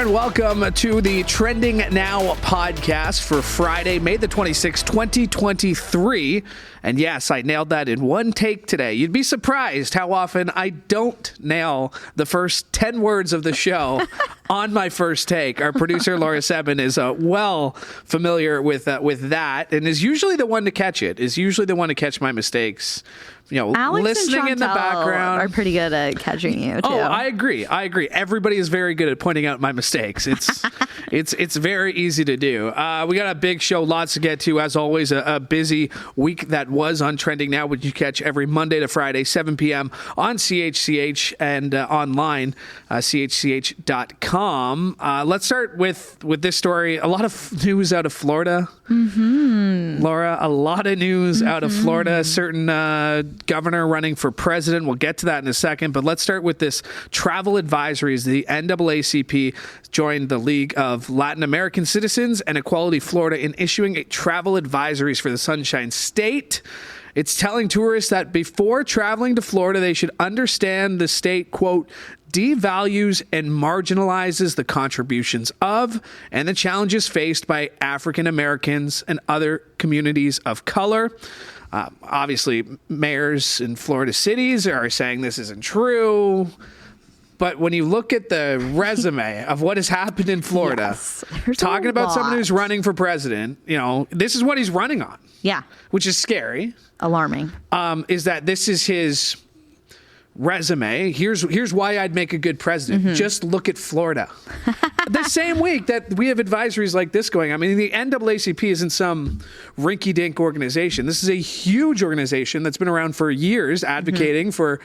and welcome to the Trending Now podcast for Friday, May the 26th, 2023. And yes, I nailed that in one take today. You'd be surprised how often I don't nail the first 10 words of the show on my first take. Our producer, Laura Sebben, is well familiar with that and is usually the one to catch it, is usually the one to catch my mistakes. You know, Alex listening in the background are pretty good at catching you too. Oh, I agree. Everybody is very good at pointing out my mistakes. It's very easy to do. We got a big show, lots to get to. As always, a busy week that was on Trending Now, which you catch every Monday to Friday, 7 p.m. on CHCH and online, chch.com. Let's start with this story. A lot of news out of Florida. Mm-hmm. Laura, a lot of news out of Florida. Certain governor running for president. We'll get to that in a second, but let's start with this travel advisories. The NAACP joined the League of Latin American Citizens and Equality Florida in issuing travel advisories for the Sunshine State. It's telling tourists that before traveling to Florida, they should understand the state, quote, devalues and marginalizes the contributions of and the challenges faced by African Americans and other communities of color. Obviously, mayors in Florida cities are saying this isn't true. But when you look at the resume of what has happened in Florida, talking about someone who's running for president, you know, this is what he's running on. Yeah. Which is scary. Alarming. Is that this is his resume. Here's why I'd make a good president. Mm-hmm. Just look at Florida. The same week that we have advisories like this going. I mean, the NAACP isn't some rinky-dink organization. This is a huge organization that's been around for years advocating for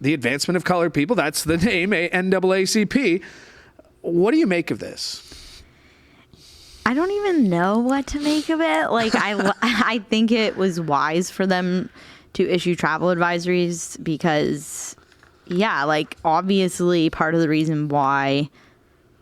the advancement of colored people. That's the name, NAACP. What do you make of this? I don't even know what to make of it. Like, I think it was wise for them to issue travel advisories because, yeah, like, obviously part of the reason why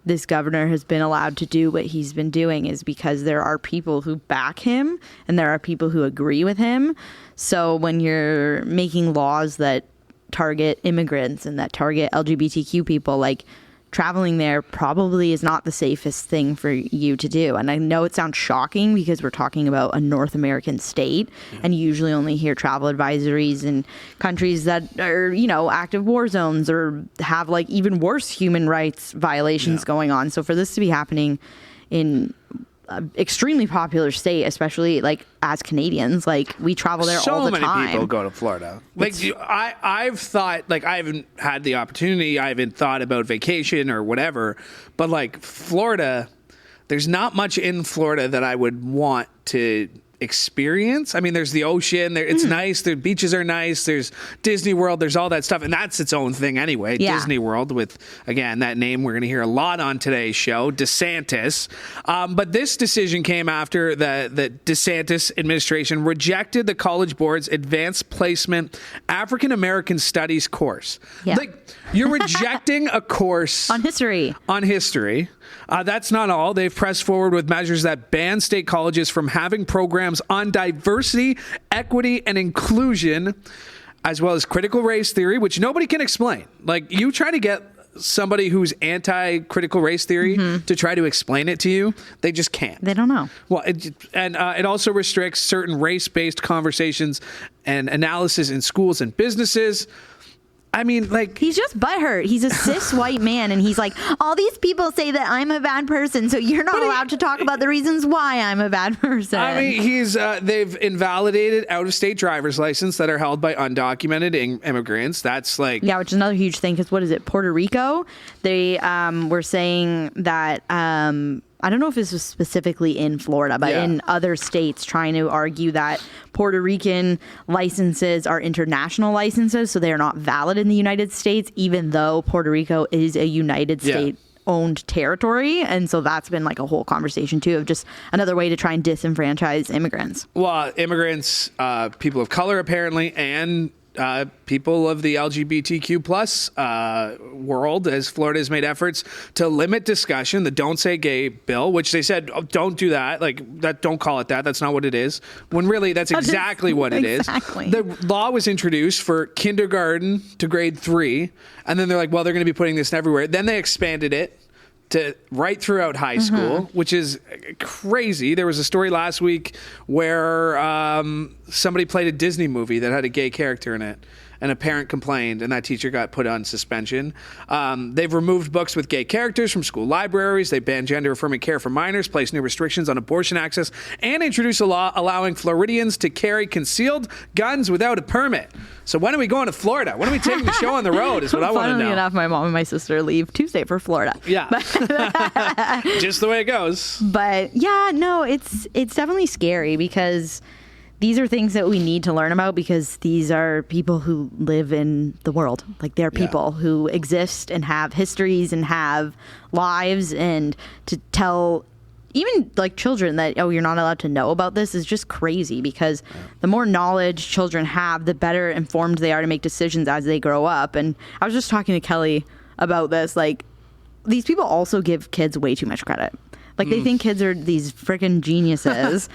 this governor has been allowed to do what he's been doing is because there are people who back him and there are people who agree with him. So when you're making laws that target immigrants and that target LGBTQ people, like, traveling there probably is not the safest thing for you to do. And I know it sounds shocking because we're talking about a North American state and you usually only hear travel advisories in countries that are, you know, active war zones or have like even worse human rights violations going on. So for this to be happening in an extremely popular state, especially like as Canadians, like we travel there all the time. So many people go to Florida. Like I've thought, like I haven't had the opportunity. I haven't thought about vacation or whatever, but like Florida, there's not much in Florida that I would want to experience. I mean, there's the ocean there. It's nice. The beaches are nice. There's Disney World. There's all that stuff. And that's its own thing anyway. Yeah. Disney World with, again, that name we're going to hear a lot on today's show, DeSantis. But this decision came after the DeSantis administration rejected the College Board's Advanced Placement African American Studies course. Yeah. Like, you're rejecting a course on history. That's not all. They've pressed forward with measures that ban state colleges from having programs on diversity, equity, and inclusion, as well as critical race theory, which nobody can explain. Like, you try to get somebody who's anti-critical race theory to try to explain it to you, they just can't. They don't know. Well, it also restricts certain race-based conversations and analysis in schools and businesses. I mean, like... He's just butthurt. He's a cis white man, and he's like, all these people say that I'm a bad person, so you're not allowed to talk about the reasons why I'm a bad person. I mean, they've invalidated out-of-state driver's license that are held by undocumented immigrants. That's like... Yeah, which is another huge thing, because what is it, Puerto Rico? They were saying that... I don't know if this was specifically in Florida, but in other states trying to argue that Puerto Rican licenses are international licenses, so they are not valid in the United States, even though Puerto Rico is a United States owned territory. And so that's been like a whole conversation too of just another way to try and disenfranchise immigrants. Well, immigrants, people of color apparently, and people of the LGBTQ plus world, as Florida has made efforts to limit discussion, the Don't Say Gay bill, which they said, oh, don't do that. Like, that, don't call it that. That's not what it is. When really, that's exactly what it is. The law was introduced for kindergarten to grade 3. And then they're like, well, they're going to be putting this everywhere. Then they expanded it to right throughout high school, which is crazy. There was a story last week where somebody played a Disney movie that had a gay character in it, and a parent complained, and that teacher got put on suspension. They've removed books with gay characters from school libraries. They banned gender-affirming care for minors, placed new restrictions on abortion access, and introduced a law allowing Floridians to carry concealed guns without a permit. So when are we going to Florida? When are we taking the show on the road is what I want to know. Funnily enough, my mom and my sister leave Tuesday for Florida. Yeah. Just the way it goes. But yeah, no, it's definitely scary because these are things that we need to learn about because these are people who live in the world. Like, they're people who exist and have histories and have lives, and to tell even like children that, oh, you're not allowed to know about this is just crazy because the more knowledge children have, the better informed they are to make decisions as they grow up. And I was just talking to Kelly about this. Like, these people also give kids way too much credit. Like, they think kids are these freaking geniuses.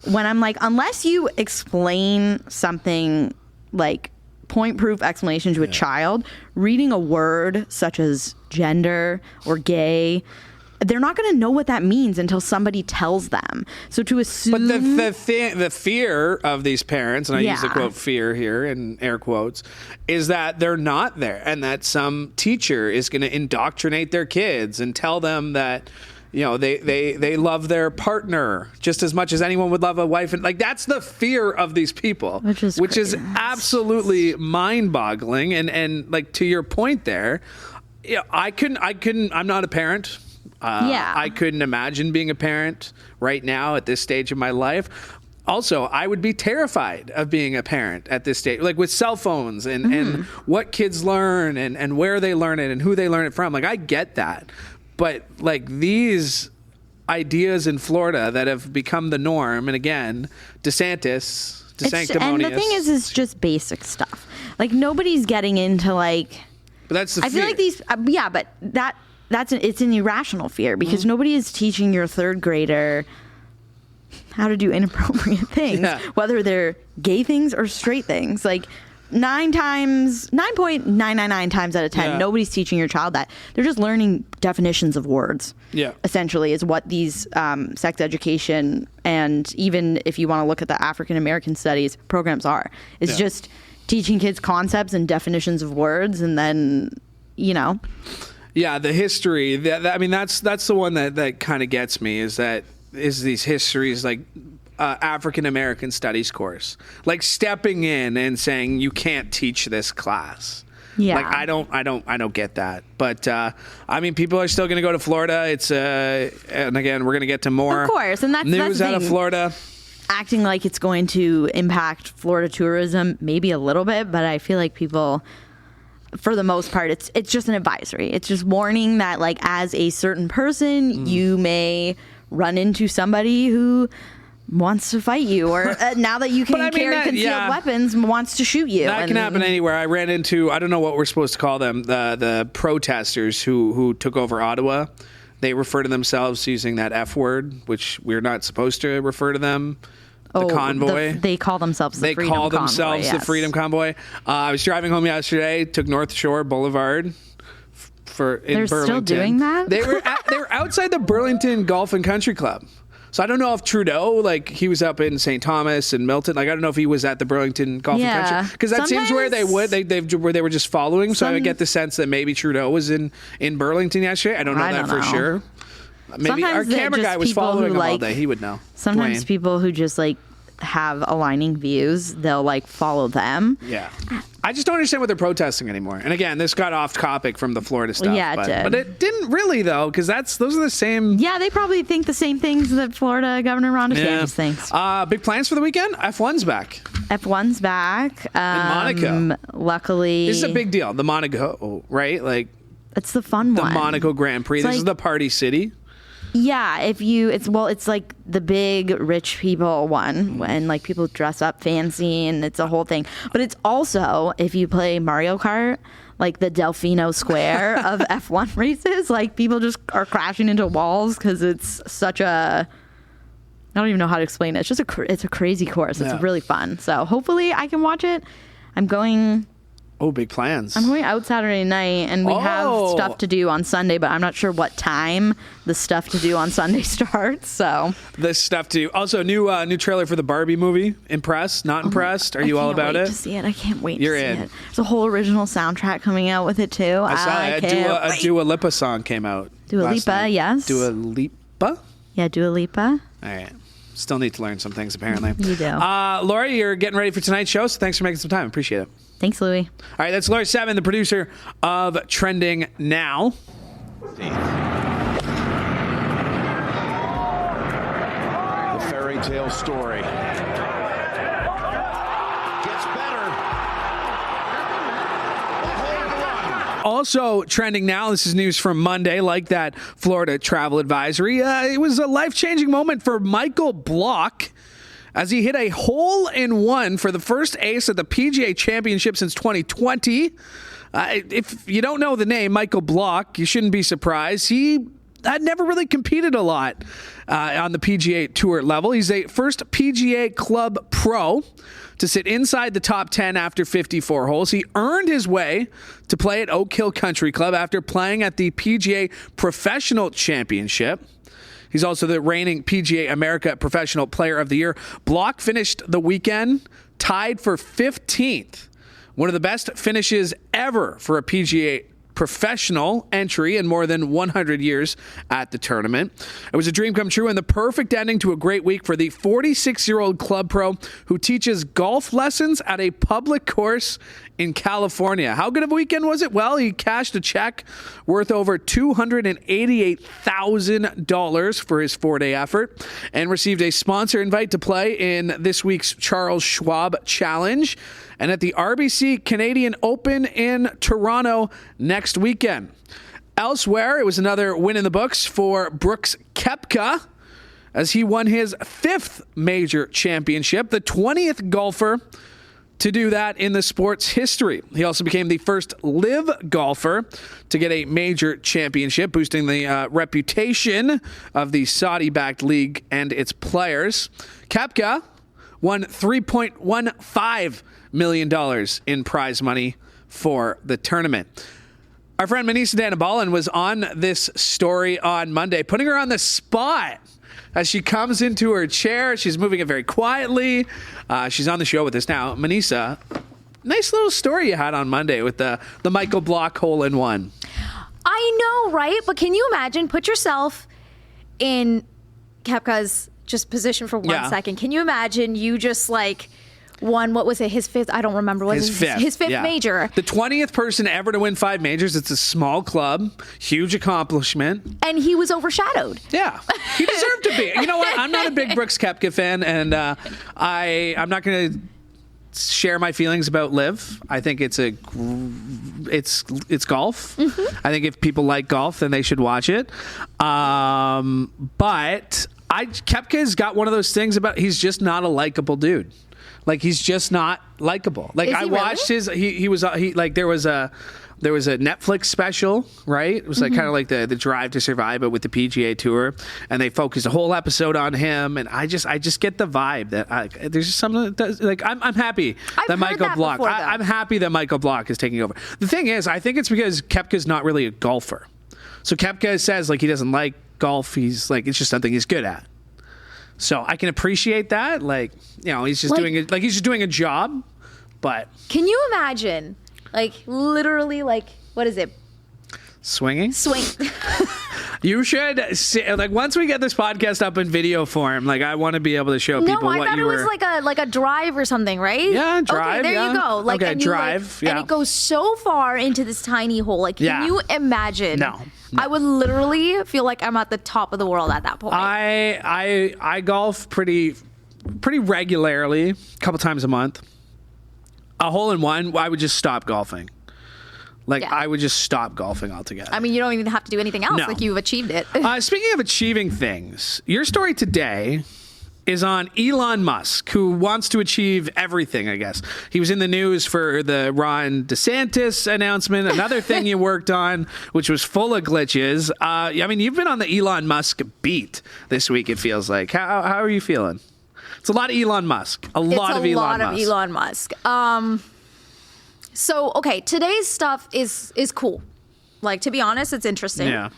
When I'm like, unless you explain something like point-proof explanation to a child, reading a word such as gender or gay, they're not going to know what that means until somebody tells them. So to assume... But the fear of these parents, and I use the quote fear here in air quotes, is that they're not there and that some teacher is going to indoctrinate their kids and tell them that, you know, they love their partner just as much as anyone would love a wife. And like, that's the fear of these people, which is absolutely mind-boggling. And like, to your point there, you know, I'm not a parent. I couldn't imagine being a parent right now at this stage of my life. Also, I would be terrified of being a parent at this stage, like with cell phones and what kids learn and where they learn it and who they learn it from. Like, I get that. But like, these ideas in Florida that have become the norm, and again, DeSantis, DeSanctimonious. And the thing is, it's just basic stuff. Like, nobody's getting into like. But that's the I feel like these. But it's an irrational fear because nobody is teaching your third grader how to do inappropriate things, whether they're gay things or straight things. Like, 9.999 times out of 10, nobody's teaching your child that. They're just learning definitions of words. Yeah, essentially, is what these sex education, and even if you want to look at the African American studies programs are. It's just teaching kids concepts and definitions of words, and then, you know. Yeah, the history. I mean, that's the one that kind of gets me. Is these histories like. African American Studies course, like stepping in and saying you can't teach this class. Yeah, like I don't get that. But I mean, people are still going to go to Florida. It's and again, we're going to get to more, of course, and that's news out of Florida. Acting like it's going to impact Florida tourism, maybe a little bit, but I feel like people, for the most part, it's just an advisory. It's just warning that, like, as a certain person, you may run into somebody who wants to fight you, or now that you can carry concealed weapons, wants to shoot you. That can happen anywhere. I ran into, I don't know what we're supposed to call them, the protesters who took over Ottawa. They refer to themselves using that F word, which we're not supposed to refer to them. The convoy. They call themselves the Freedom Convoy. They call themselves the Freedom Convoy. I was driving home yesterday, took North Shore Boulevard. They're still doing that? They were outside the Burlington Golf and Country Club. So I don't know if Trudeau, like, he was up in St. Thomas and Milton. Like, I don't know if he was at the Burlington Golf and Country, because that seems where they were just following. So I would get the sense that maybe Trudeau was in Burlington yesterday. I don't know that for sure. Maybe our camera guy was following him all day. He would know. Sometimes people who just like have aligning views, they'll like follow them. Yeah. I just don't understand what they're protesting anymore. And again, this got off topic from the Florida stuff. Yeah, it did. But it didn't really, though, because those are the same. Yeah, they probably think the same things that Florida Governor Ron DeSantis thinks. Big plans for the weekend? F1's back. F1's back. In Monaco. Luckily. This is a big deal. The Monaco, right? Like, it's the fun one. The Monaco Grand Prix. This is the party city. Yeah, it's like the big rich people one, when like people dress up fancy and it's a whole thing. But it's also, if you play Mario Kart, like the Delfino Square of F1 races, like people just are crashing into walls because it's such a, I don't even know how to explain it. It's just it's a crazy course. It's really fun. So hopefully I can watch it. I'm going Oh, big plans. I'm going out Saturday night, and we have stuff to do on Sunday, but I'm not sure what time the stuff to do on Sunday starts. So this stuff to do. Also, new trailer for the Barbie movie. Impressed? Not impressed? Are you all about it? I can't wait to see it. I can't wait You're to see in. it. There's a whole original soundtrack coming out with it too. I saw it. A Dua Lipa song came out. Dua Lipa, yes. Dua Lipa? Yeah, Dua Lipa. All right. Still need to learn some things, apparently. You do. Laura, you're getting ready for tonight's show, so thanks for making some time. Appreciate it. Thanks, Louie. All right, that's Laura Sebben, the producer of Trending Now. The fairy tale story gets better. Also trending now, this is news from Monday, like that Florida travel advisory. It was a life-changing moment for Michael Block as he hit a hole-in-one for the first ace at the PGA Championship since 2020. If you don't know the name, Michael Block, you shouldn't be surprised. He had never really competed a lot on the PGA Tour level. He's a first PGA Club pro to sit inside the top 10 after 54 holes. He earned his way to play at Oak Hill Country Club after playing at the PGA Professional Championship. He's also the reigning PGA America Professional Player of the Year. Block finished the weekend tied for 15th. One of the best finishes ever for a PGA professional entry in more than 100 years at the tournament. It was a dream come true and the perfect ending to a great week for the 46-year-old club pro who teaches golf lessons at a public course in California. How good of a weekend was it? Well, he cashed a check worth over $288,000 for his 4-day effort and received a sponsor invite to play in this week's Charles Schwab Challenge and at the RBC Canadian Open in Toronto next weekend. Elsewhere, it was another win in the books for Brooks Koepka as he won his 5th major championship, the 20th golfer to do that in the sport's history. He also became the first LIV golfer to get a major championship, boosting the reputation of the Saudi-backed league and its players. Koepka won $3.15 million in prize money for the tournament. Our friend Manesa Dhanabalan was on this story on Monday, putting her on the spot as she comes into her chair. She's moving it very quietly. She's on the show with us now. Manesa, nice little story you had on Monday with the Michael Block hole-in-one. I know, right? But can you imagine, put yourself in Koepka's just position for 1 second. Can you imagine you just like won, what was it, his 5th? I don't remember. His 5th major. The 20th person ever to win 5 majors. It's a small club, huge accomplishment. And he was overshadowed. Yeah, he deserved to be. You know what? I'm not a big Brooks Koepka fan, and I'm not going to share my feelings about LIV. I think it's golf. Mm-hmm. I think if people like golf, then they should watch it. But Koepka's got one of those things about he's just not a likable dude. Like he's just not likable. Like I watched his there was a Netflix special, right? It was like kind of like the Drive to Survive, but with the PGA Tour, and they focused a whole episode on him. And I just get the vibe that there's just something that does, like I'm happy that Michael Block. I'm happy that Michael Block is taking over. The thing is, I think it's because Koepka's not really a golfer. So Koepka says like he doesn't like doing he's like it's just something he's good at. So I can appreciate that. Like, you know, he's just doing it. Like he's just doing a job. But can you imagine, like, literally, like, what is it? Swing. You should see, like, once we get this podcast up in video form, like, I want to be able to show people what you were. No, I thought it was like a drive or something, right? Yeah, drive. Okay, there you go. Like, okay, drive. And it goes so far into this tiny hole. Like, can you imagine? No. I would literally feel like I'm at the top of the world at that point. I golf pretty regularly, a couple times a month. A hole-in-one, I would just stop golfing. I would just stop golfing altogether. I mean, you don't even have to do anything else. No. Like, you've achieved it. Speaking of achieving things, your story today is on Elon Musk, who wants to achieve everything, I guess. He was in the news for the Ron DeSantis announcement, another thing you worked on, which was full of glitches. I mean, you've been on the Elon Musk beat this week, it feels like. How are you feeling? It's a lot of Elon Musk. A lot of Elon Musk. So, okay, today's stuff is cool. Like, to be honest, it's interesting. Yeah.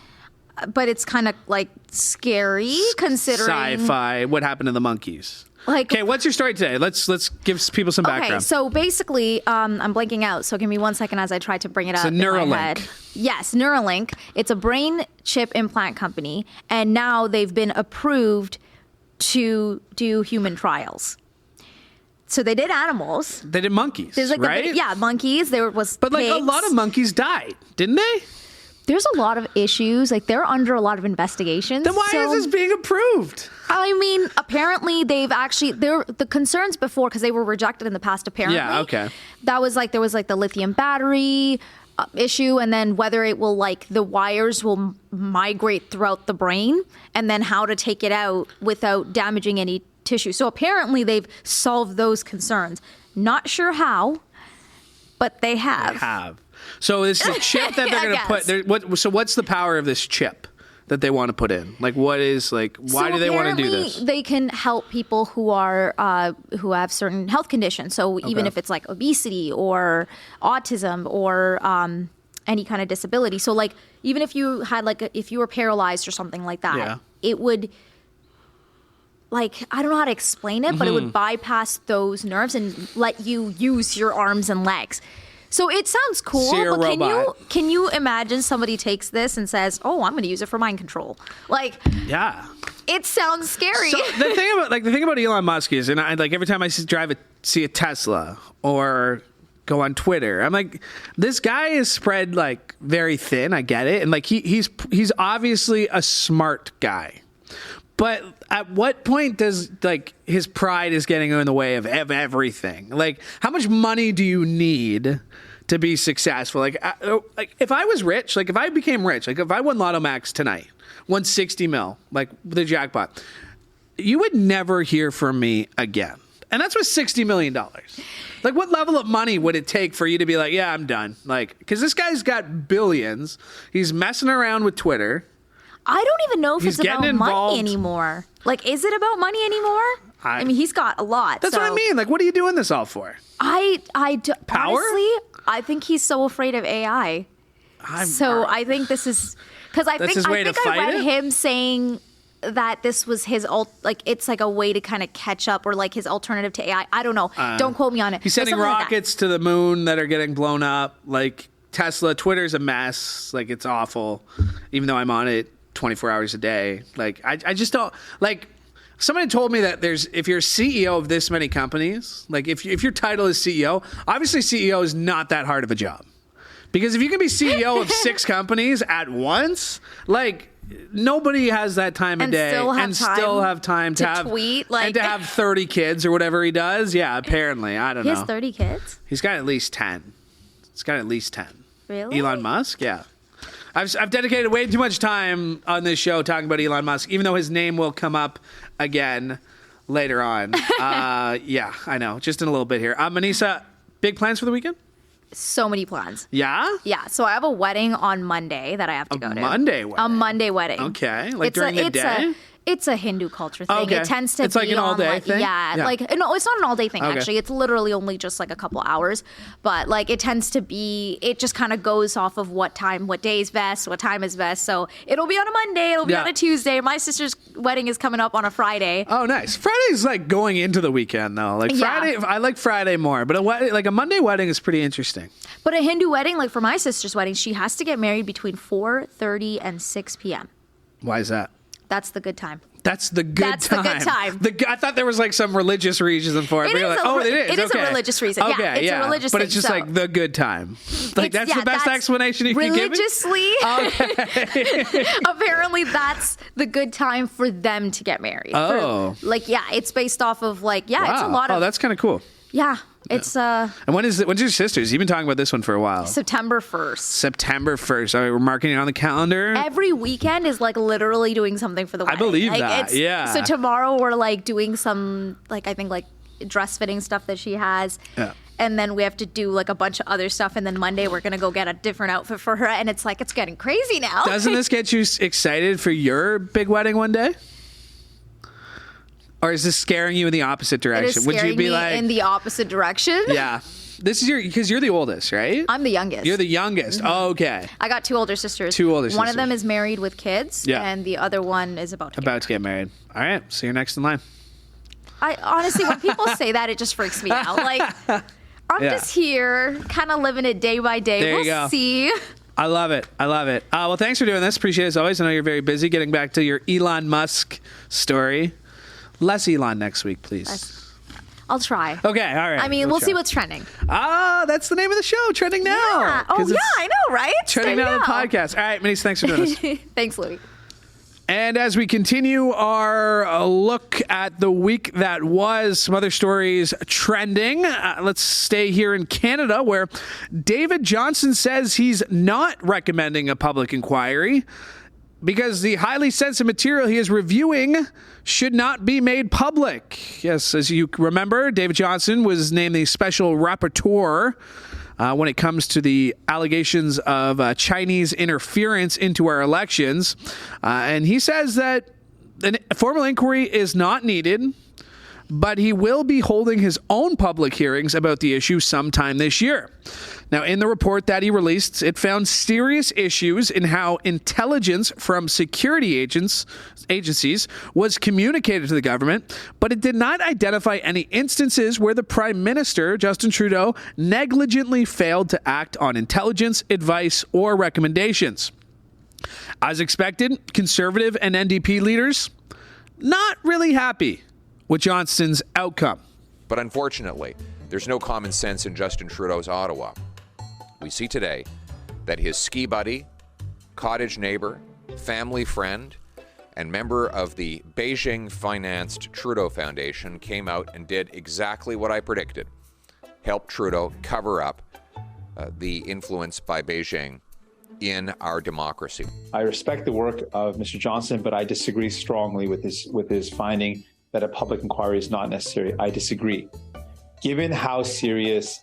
But it's kind of like scary considering Sci-fi. What happened to the monkeys? Like, Okay, what's your story today? Let's give people some background. Okay, so basically, I'm blanking out. So give me 1 second as I try to bring it up. So in my Neuralink. head. Yes, Neuralink. It's a brain chip implant company, and now they've been approved to do human trials. So they did animals. They did monkeys, There's like right? monkeys. There was But like a pigs. lot of monkeys died, didn't they? There's a lot of issues. Like they're under a lot of investigations. Then why is this being approved? I mean, apparently they've actually the concerns before because they were rejected in the past. Apparently, Yeah, okay. That was like there was like the lithium battery issue, and then whether it will like the wires will migrate throughout the brain, and then how to take it out without damaging any tissue. So apparently they've solved those concerns. Not sure how, but they have. So it's the chip that they're I going to put. guess. So what's the power of this chip that they want to put in? Like, why do they want to do this? They can help people who are who have certain health conditions. So even if it's like obesity or autism or any kind of disability. So like even if you had if you were paralyzed or something like that, it would. Like, I don't know how to explain it, but it would bypass those nerves and let you use your arms and legs. So it sounds cool, So you're a but robot. can you imagine somebody takes this and says, "Oh, I'm going to use it for mind control"? Like, Yeah. it sounds scary. So the thing about Elon Musk is, and I like every time I see a Tesla or go on Twitter, I'm like, this guy is spread like very thin. I get it, and like he's obviously a smart guy. But at what point does like his pride is getting in the way of everything? Like, how much money do you need to be successful? Like if I was rich, like if I became rich, like if I won Lotto Max tonight, won 60 mil, like the jackpot, you would never hear from me again. And that's with $60 million. Like, what level of money would it take for you to be like, yeah, I'm done? Like, because this guy's got billions. He's messing around with Twitter. I don't even know if He's it's about getting involved. money anymore. Like, is it about money anymore? I mean, he's got a lot. That's what I mean. Like, what are you doing this all for? Power? Honestly, I think he's so afraid of AI. I think this is because I think I read him saying that this was his it's like a way to kind of catch up or like his alternative to AI. I don't know. Don't quote me on it. He's sending rockets to the moon that are getting blown up. Like Tesla, Twitter's a mess. Like, it's awful. Even though I'm on it 24 hours a day. Like, I just don't like. Somebody told me that if you're CEO of this many companies, like if your title is CEO, obviously CEO is not that hard of a job. Because if you can be CEO of 6 companies at once, like nobody has that time of day still have time to tweet, and to have 30 kids or whatever he does. Yeah, apparently. I don't know. He has 30 kids? He's got at least 10. He's got at least 10. Really? Elon Musk? Yeah. I've dedicated way too much time on this show talking about Elon Musk, even though his name will come up again later on. Yeah, I know. Just in a little bit here. Manesa, big plans for the weekend? So many plans. Yeah? Yeah. So I have a wedding on Monday that I have to go to. Monday wedding? A Monday wedding. Okay. Like during the day? It's a Hindu culture thing. Okay. It tends to be like an all-day thing? Yeah. Like, no, it's not an all-day thing, actually. It's literally only just like a couple hours. But like it tends to be, it just kind of goes off of what day is best, what time is best. So it'll be on a Monday, it'll be on a Tuesday. My sister's wedding is coming up on a Friday. Oh, nice. Friday's like going into the weekend, though. Like Friday, I like Friday more. But a Monday wedding is pretty interesting. But a Hindu wedding, like for my sister's wedding, she has to get married between 4:30 and 6 p.m. Why is that? That's the good time. That's the good time. That's the good time. I thought there was like some religious reason for it. It but you're is like, it is. It is a religious reason. Okay, yeah, it's a religious but thing. It's just like the good time. Like that's the best explanation you can give me? Religiously, okay. Apparently that's the good time for them to get married. Oh. It's based off of wow. It's a lot of... Oh, that's kind of cool. Yeah, it's... And when's your sister's? You've been talking about this one for a while. September 1st. September 1st. All right, we're marking it on the calendar. Every weekend is like literally doing something for the wedding. I believe that, yeah. So tomorrow we're like doing some, like I think like dress fitting stuff that she has. Yeah. And then we have to do like a bunch of other stuff. And then Monday we're going to go get a different outfit for her. And it's like, it's getting crazy now. Doesn't this get you excited for your big wedding one day? Or is this scaring you in the opposite direction? It is scaring me in the opposite direction. Yeah. This is because you're the oldest, right? I'm the youngest. You're the youngest. Oh, okay. I got 2 older sisters. 2 older sisters. One of them is married with kids, and the other one is about to get married. All right, so you're next in line. I honestly, when people say that, it just freaks me out. Like, I'm just here, kind of living it day by day. There you go. We'll see. I love it. Well, thanks for doing this. Appreciate it as always. I know you're very busy. Getting back to your Elon Musk story. Less Elon next week, please. I'll try. Okay, all right. I mean, we'll see what's trending. That's the name of the show, Trending Now. Yeah. Oh, yeah, I know, right? Trending Now, the podcast. All right, Manesa, thanks for doing this. Thanks, Louie. And as we continue our look at the week that was, some other stories trending. Let's stay here in Canada, where David Johnston says he's not recommending a public inquiry because the highly sensitive material he is reviewing should not be made public. Yes, as you remember, David Johnston was named the special rapporteur when it comes to the allegations of Chinese interference into our elections. And he says that a formal inquiry is not needed, but he will be holding his own public hearings about the issue sometime this year. Now, in the report that he released, it found serious issues in how intelligence from security agencies was communicated to the government, but it did not identify any instances where the Prime Minister, Justin Trudeau, negligently failed to act on intelligence, advice, or recommendations. As expected, Conservative and NDP leaders not really happy with Johnston's outcome. But unfortunately, there's no common sense in Justin Trudeau's Ottawa. We see today that his ski buddy, cottage neighbor, family friend, and member of the Beijing-financed Trudeau Foundation came out and did exactly what I predicted, helped Trudeau cover up the influence by Beijing in our democracy. I respect the work of Mr. Johnston, but I disagree strongly with his finding that a public inquiry is not necessary. I disagree. Given how serious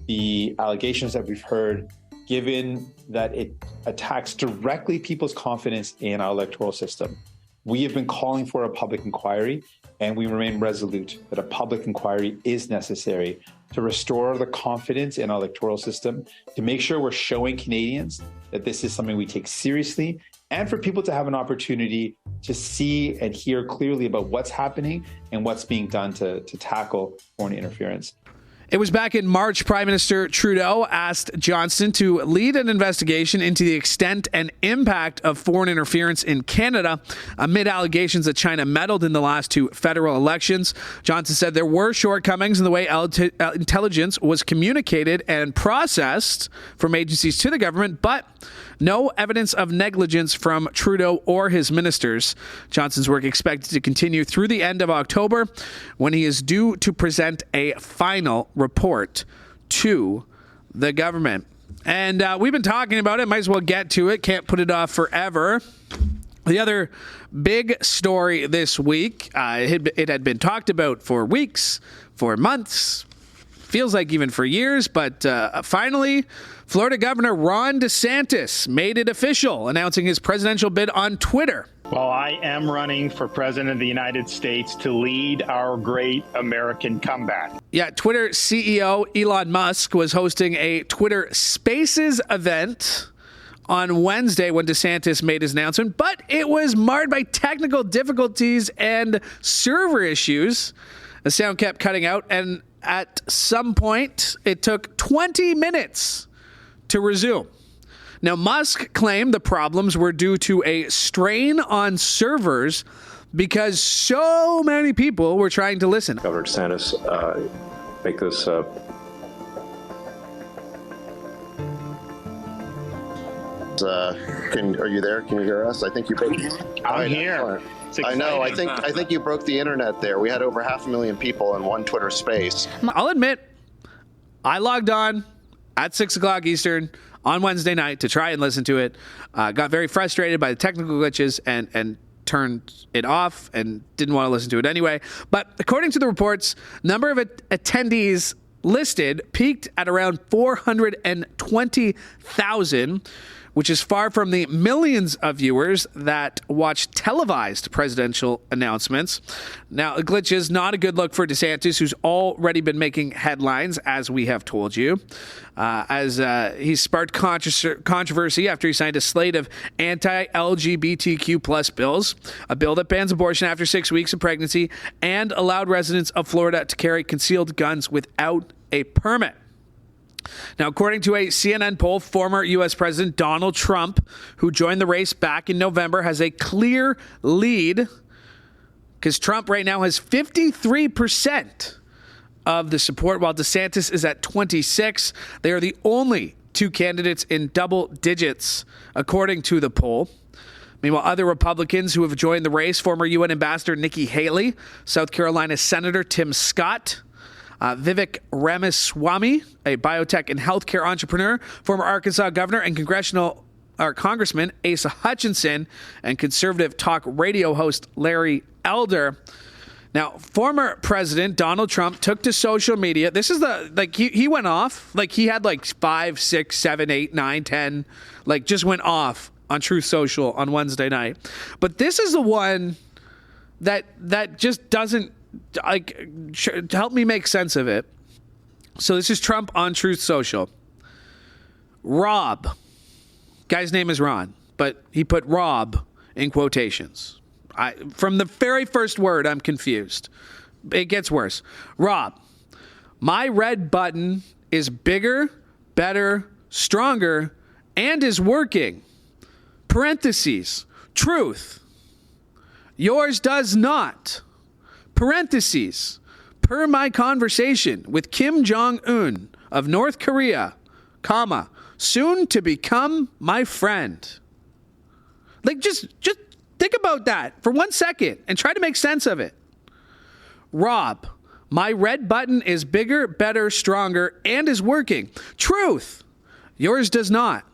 the allegations that we've heard, given that it attacks directly people's confidence in our electoral system, we have been calling for a public inquiry, and we remain resolute that a public inquiry is necessary to restore the confidence in our electoral system, to make sure we're showing Canadians that this is something we take seriously, and for people to have an opportunity to see and hear clearly about what's happening and what's being done to tackle foreign interference. It was back in March, Prime Minister Trudeau asked Johnston to lead an investigation into the extent and impact of foreign interference in Canada amid allegations that China meddled in the last 2 federal elections. Johnston said there were shortcomings in the way intelligence was communicated and processed from agencies to the government, but no evidence of negligence from Trudeau or his ministers. Johnston's work expected to continue through the end of October, when he is due to present a final report to the government. And we've been talking about it. Might as well get to it. Can't put it off forever. The other big story this week, it had been talked about for weeks, for months, feels like even for years, but finally, Florida Governor Ron DeSantis made it official, announcing his presidential bid on Twitter. Well, I am running for president of the United States to lead our great American comeback. Yeah, Twitter CEO Elon Musk was hosting a Twitter Spaces event on Wednesday when DeSantis made his announcement, but it was marred by technical difficulties and server issues. The sound kept cutting out, and at some point, it took 20 minutes to resume. Now, Musk claimed the problems were due to a strain on servers because so many people were trying to listen. Governor DeSantis, make this... are you there? Can you hear us? I think you broke. I'm here. I know. I think you broke the internet there. We had over 500,000 people in one Twitter space. I'll admit, I logged on at 6 o'clock Eastern on Wednesday night to try and listen to it. Got very frustrated by the technical glitches and turned it off and didn't want to listen to it anyway. But according to the reports, number of attendees listed peaked at around 420,000, which is far from the millions of viewers that watch televised presidential announcements. Now, the glitch is not a good look for DeSantis, who's already been making headlines, as we have told you, as he sparked controversy after he signed a slate of anti-LGBTQ plus bills, a bill that bans abortion after 6 weeks of pregnancy and allowed residents of Florida to carry concealed guns without a permit. Now, according to a CNN poll, former U.S. President Donald Trump, who joined the race back in November, has a clear lead because Trump right now has 53% of the support, while DeSantis is at 26%. They are the only two candidates in double digits, according to the poll. Meanwhile, other Republicans who have joined the race, former UN Ambassador Nikki Haley, South Carolina Senator Tim Scott, Vivek Ramaswamy, a biotech and healthcare entrepreneur, former Arkansas governor and Congressman Asa Hutchinson, and conservative talk radio host Larry Elder. Now, former President Donald Trump took to social media. This is he went off. He had 5, 6, 7, 8, 9, 10, just went off on Truth Social on Wednesday night. But this is the one that just doesn't, help me make sense of it. So this is Trump on Truth Social. Rob. Guy's name is Ron, but he put Rob in quotations. From the very first word, I'm confused. It gets worse. Rob, my red button is bigger, better, stronger, and is working. Parentheses. Truth. Yours does not. Parentheses, per my conversation with Kim Jong-un of North Korea, comma, soon to become my friend. Just think about that for 1 second and try to make sense of it. Rob, my red button is bigger, better, stronger, and is working. Truth, yours does not.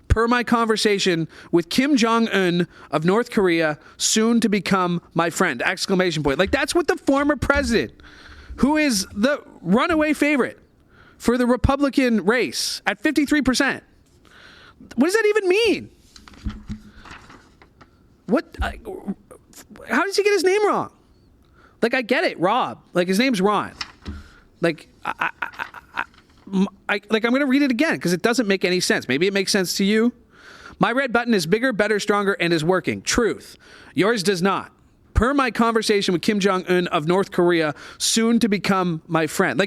Per my conversation with Kim Jong-un of North Korea, soon to become my friend. Exclamation point. That's what the former president, who is the runaway favorite for the Republican race at 53%. What does that even mean? How does he get his name wrong? I get it, Rob. His name's Ron. I'm going to read it again because it doesn't make any sense. Maybe it makes sense to you. My red button is bigger, better, stronger, and is working. Truth. Yours does not. Per my conversation with Kim Jong-un of North Korea, soon to become my friend.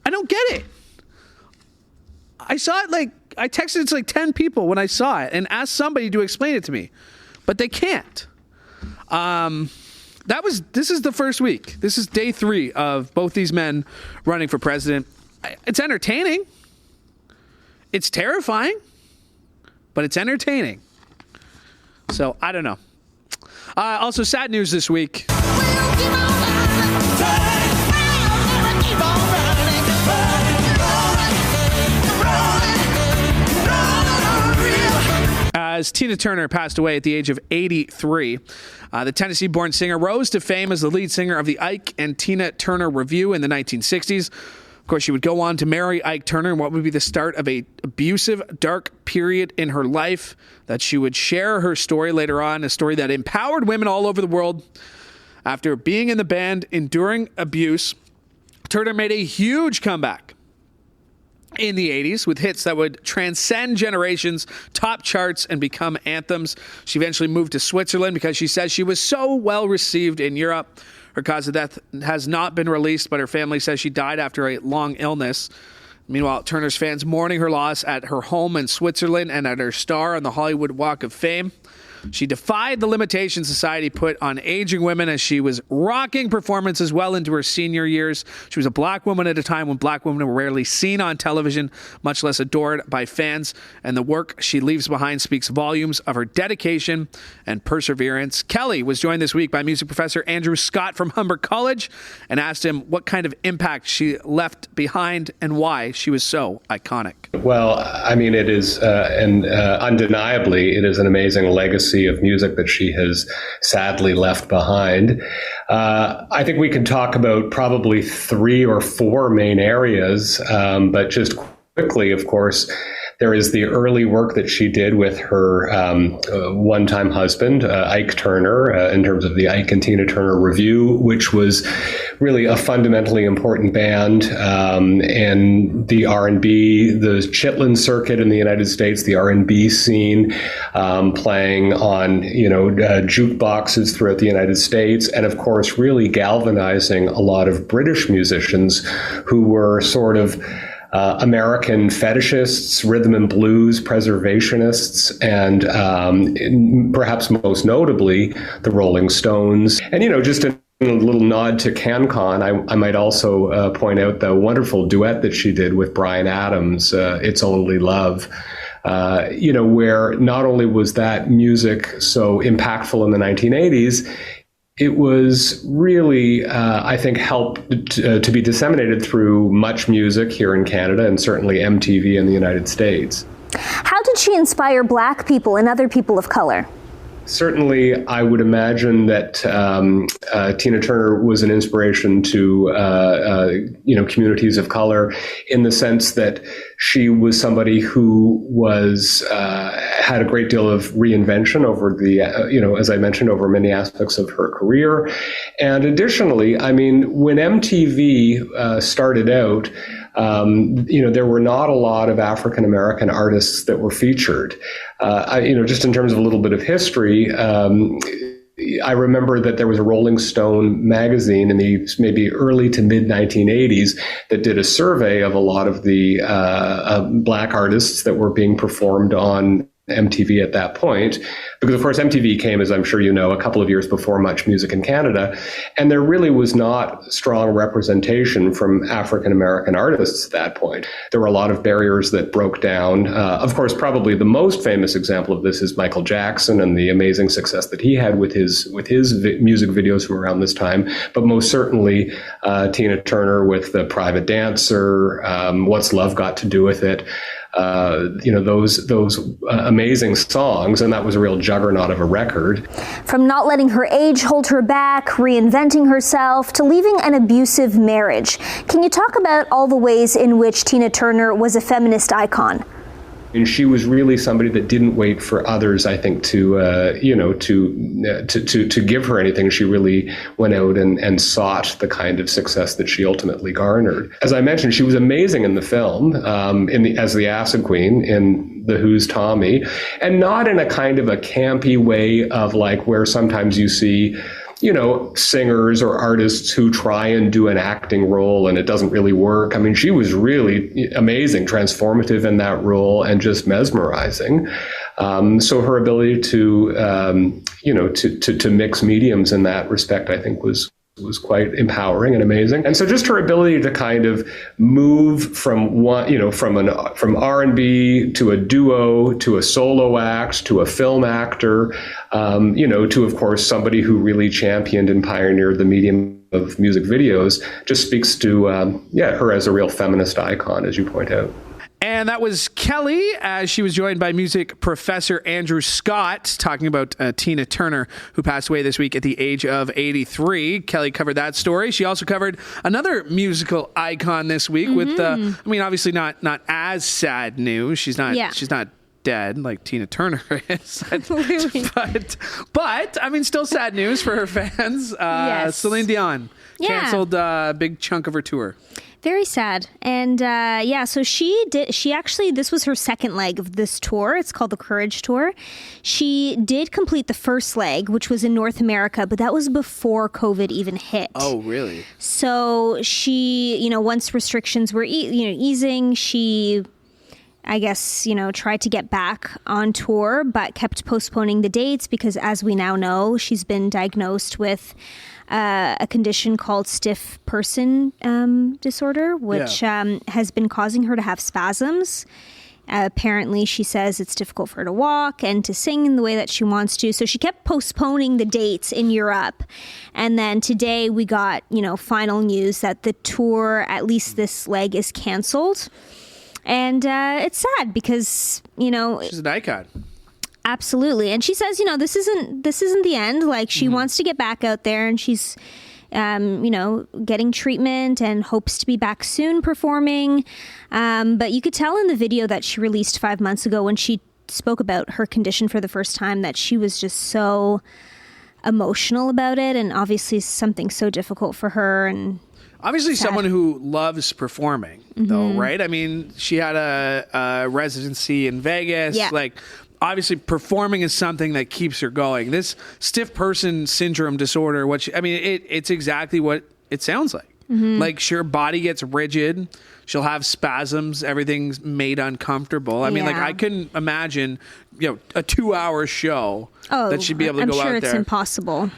I don't get it. I saw it I texted it to 10 people when I saw it and asked somebody to explain it to me, but they can't. This is the first week. This is day 3 of both these men running for president. It's entertaining. It's terrifying, but it's entertaining. So I don't know. Also, sad news this week. As Tina Turner passed away at the age of 83, the Tennessee-born singer rose to fame as the lead singer of the Ike and Tina Turner Revue in the 1960s. Of course, she would go on to marry Ike Turner in what would be the start of an abusive, dark period in her life that she would share her story later on, a story that empowered women all over the world. After being in the band, enduring abuse, Turner made a huge comeback in the 80s with hits that would transcend generations, top charts, and become anthems. She eventually moved to Switzerland because she says she was so well received in Europe. Her cause of death has not been released, but her family says she died after a long illness. Meanwhile, Turner's fans mourning her loss at her home in Switzerland and at her star on the Hollywood Walk of Fame. She defied the limitations society put on aging women as she was rocking performances well into her senior years. She was a black woman at a time when black women were rarely seen on television, much less adored by fans. And the work she leaves behind speaks volumes of her dedication and perseverance. Kelly was joined this week by music professor Andrew Scott from Humber College and asked him what kind of impact she left behind and why she was so iconic. Well, I mean, it is, undeniably, it is an amazing legacy of music that she has sadly left behind. I think we can talk about probably 3 or 4 main areas, but just quickly, of course, There is the early work that she did with her one-time husband, Ike Turner, in terms of the Ike and Tina Turner Review, which was really a fundamentally important band. And the R&B, the Chitlin circuit in the United States, the R&B scene, playing on, jukeboxes throughout the United States, and of course, really galvanizing a lot of British musicians who were sort of American fetishists, rhythm and blues preservationists, and perhaps most notably, the Rolling Stones. And, just a little nod to CanCon, I might also point out the wonderful duet that she did with Bryan Adams, It's Only Love. Where not only was that music so impactful in the 1980s, it was really, I think, helped to be disseminated through much music here in Canada and certainly MTV in the United States. How did she inspire Black people and other people of color? Certainly, I would imagine that Tina Turner was an inspiration to communities of color, in the sense that she was somebody who was had a great deal of reinvention over the as I mentioned, over many aspects of her career. And additionally, I mean, when MTV started out, there were not a lot of African American artists that were featured. Just in terms of a little bit of history, I remember that there was a Rolling Stone magazine in the maybe early to mid 1980s that did a survey of a lot of the Black artists that were being performed on MTV at that point, because of course MTV came, as I'm sure you know, a couple of years before Much Music in Canada, and there really was not strong representation from African American artists at that point. There were a lot of barriers that broke down. Of course, probably the most famous example of this is Michael Jackson and the amazing success that he had with his music videos from around this time, but most certainly Tina Turner with The Private Dancer, What's Love Got to Do with It. Those amazing songs, and that was a real juggernaut of a record. From not letting her age hold her back, reinventing herself, to leaving an abusive marriage. Can you talk about all the ways in which Tina Turner was a feminist icon? And she was really somebody that didn't wait for others, I think, to give her anything. She really went out and sought the kind of success that she ultimately garnered. As I mentioned, she was amazing in the film, as the Acid Queen in The Who's Tommy, and not in a kind of a campy way of like where sometimes you see singers or artists who try and do an acting role and it doesn't really work. I mean, she was really amazing, transformative in that role, and just mesmerizing. So her ability to mix mediums in that respect, I think, was quite empowering and amazing. And so just her ability to kind of move from from R&B to a duo to a solo act to a film actor, to, of course, somebody who really championed and pioneered the medium of music videos, just speaks to her as a real feminist icon, as you point out. And that was Kelly, as she was joined by music professor Andrew Scott, talking about Tina Turner, who passed away this week at the age of 83. Kelly covered that story. She also covered another musical icon this week with, obviously not as sad news. She's not dead like Tina Turner is. but I mean, still sad news for her fans. Yes. Celine Dion canceled a big chunk of her tour. Very sad. And so this was her second leg of this tour. It's called the Courage Tour. She did complete the first leg, which was in North America, but that was before COVID even hit. Oh, really? So she, once restrictions were easing, she, I guess, tried to get back on tour, but kept postponing the dates because, as we now know, she's been diagnosed with a condition called stiff person disorder, which has been causing her to have spasms. Apparently, she says it's difficult for her to walk and to sing in the way that she wants to. So she kept postponing the dates in Europe. And then today we got, final news that the tour, at least this leg, is canceled. And it's sad because, she's an icon. Absolutely. And she says, this isn't the end. Like, she wants to get back out there, and she's getting treatment and hopes to be back soon performing. But you could tell in the video that she released 5 months ago when she spoke about her condition for the first time that she was just so emotional about it, and obviously something so difficult for her. And obviously someone who loves performing, though, right? I mean, she had a residency in Vegas. Yeah. Like, obviously performing is something that keeps her going. This stiff person syndrome disorder, it's exactly what it sounds like. Like, her body gets rigid. She'll have spasms. Everything's made uncomfortable. I mean, like, I couldn't imagine, a 2-hour show that she'd be able to go out there. I'm sure it's impossible.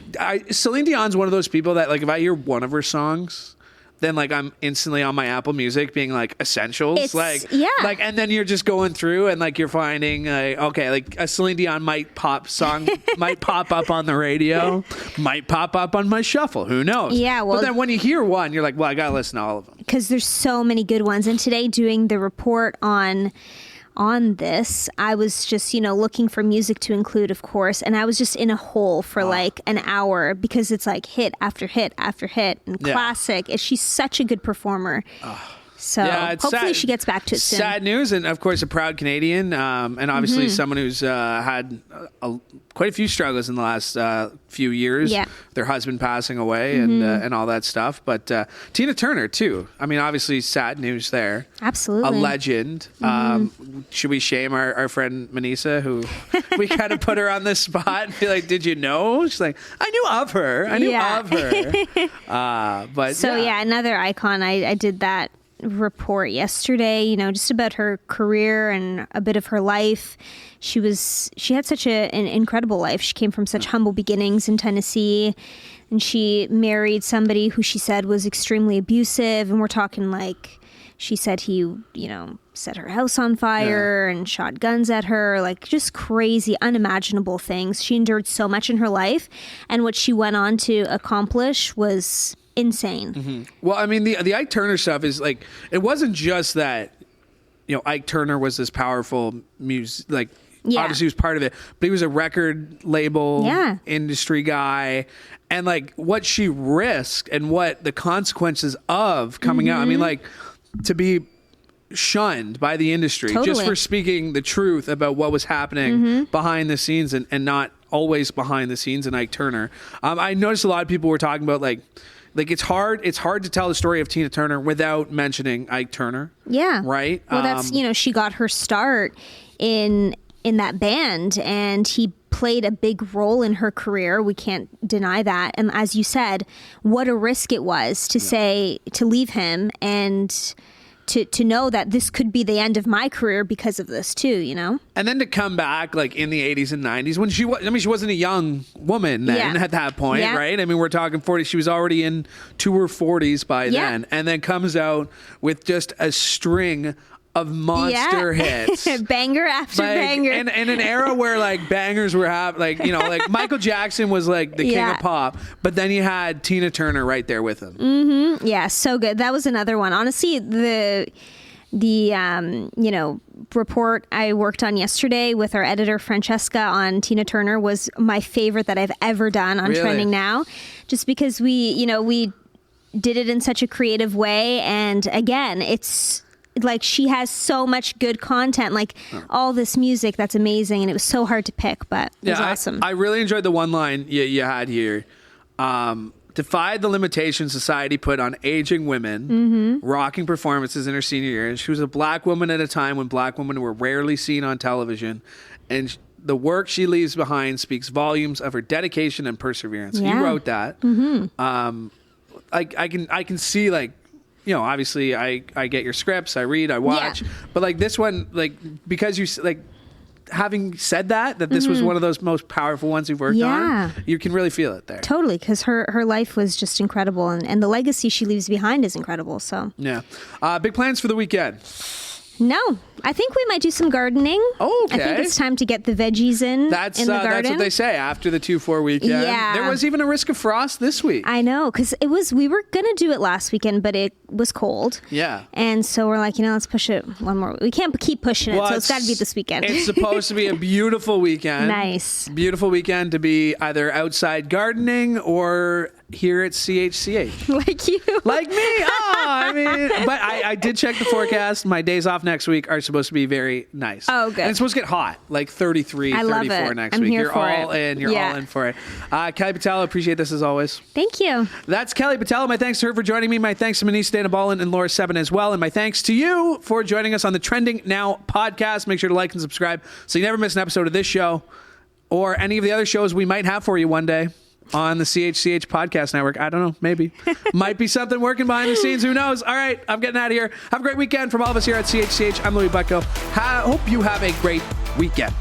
Celine Dion's one of those people that, like, if I hear one of her songs, then, like, I'm instantly on my Apple Music being like essentials, and then you're just going through and, like, you're finding like a Celine Dion might pop up on the radio, might pop up on my shuffle, who knows? Yeah, well, but then when you hear one, you're like, well, I gotta listen to all of them because there's so many good ones. And today, doing the report on this, I was just, looking for music to include, of course, and I was just in a hole for like an hour because it's like hit after hit after hit and classic. She's such a good performer. So hopefully she gets back to it soon. Sad news, and of course a proud Canadian, and obviously someone who's had quite a few struggles in the last few years. Yeah. Their husband passing away and all that stuff. But Tina Turner too. I mean, obviously sad news there. Absolutely. A legend. Should we shame our friend Manesa, who we kind of put her on the spot and be like, did you know? She's like, I knew of her. Another icon. I did that report yesterday, just about her career and a bit of her life. She had such an incredible life. She came from such humble beginnings in Tennessee, and she married somebody who she said was extremely abusive, and we're talking like she said he set her house on fire and shot guns at her, like just crazy, unimaginable things. She endured so much in her life, and what she went on to accomplish was insane. Well, I mean, the Ike Turner stuff is like, it wasn't just that, Ike Turner was this powerful obviously he was part of it, but he was a record label industry guy, and like what she risked and what the consequences of coming out. I mean, like, to be shunned by the industry just for speaking the truth about what was happening behind the scenes and not always behind the scenes in Ike Turner. I noticed a lot of people were talking about like it's hard to tell the story of Tina Turner without mentioning Ike Turner. Yeah. Right? Well, that's, she got her start in that band, and he played a big role in her career. We can't deny that. And as you said, what a risk it was to leave him and to know that this could be the end of my career because of this too, And then to come back like in the 80s and 90s when she wasn't a young woman then at that point, right? I mean, we're talking 40. She was already into her 40s by then, and then comes out with just a string of monster hits. Banger after banger. In an era where like bangers were like Michael Jackson was like the king of pop, but then you had Tina Turner right there with him. Yeah, so good. That was another one. Honestly, the report I worked on yesterday with our editor Francesca on Tina Turner was my favorite that I've ever done on Trending Now, just because we did it in such a creative way, and again, it's like she has so much good content, like all this music that's amazing, and it was so hard to pick, but it was awesome. I really enjoyed the one line you had here. Defied the limitations society put on aging women, rocking performances in her senior years. She was a black woman at a time when black women were rarely seen on television, and the work she leaves behind speaks volumes of her dedication and perseverance. You wrote that. I can see, like, obviously I get your scripts, I read, I watch, but like this one, like, because you like having said that this was one of those most powerful ones you've worked on, you can really feel it there. Totally, because her life was just incredible, and the legacy she leaves behind is incredible. So big plans for the weekend? No, I think we might do some gardening. Oh, okay. I think it's time to get the veggies in the garden. That's what they say after the 2-4 weekend. Yeah. There was even a risk of frost this week. I know, because we were going to do it last weekend, but it was cold. Yeah. And so we're like, let's push it one more. We can't keep pushing it, so it's got to be this weekend. It's supposed to be a beautiful weekend. Nice. Beautiful weekend to be either outside gardening or here at CHCH. Like you. Like me. Oh, I mean, but I did check the forecast. My days off next week are supposed to be very nice. Oh, good. And it's supposed to get hot, like 33, I love 34 it. next I'm week. here You're for all it. in. You're all in for it. Kelly Botelho, appreciate this as always. Thank you. That's Kelly Botelho. My thanks to her for joining me. My thanks to Manesa Dhanabalan and Laura Sebben as well. And my thanks to you for joining us on the Trending Now podcast. Make sure to like and subscribe so you never miss an episode of this show or any of the other shows we might have for you one day on the CHCH podcast network. I don't know. Maybe. Might be something working behind the scenes. Who knows? All right. I'm getting out of here. Have a great weekend from all of us here at CHCH. I'm Louie Butko. Hope you have a great weekend.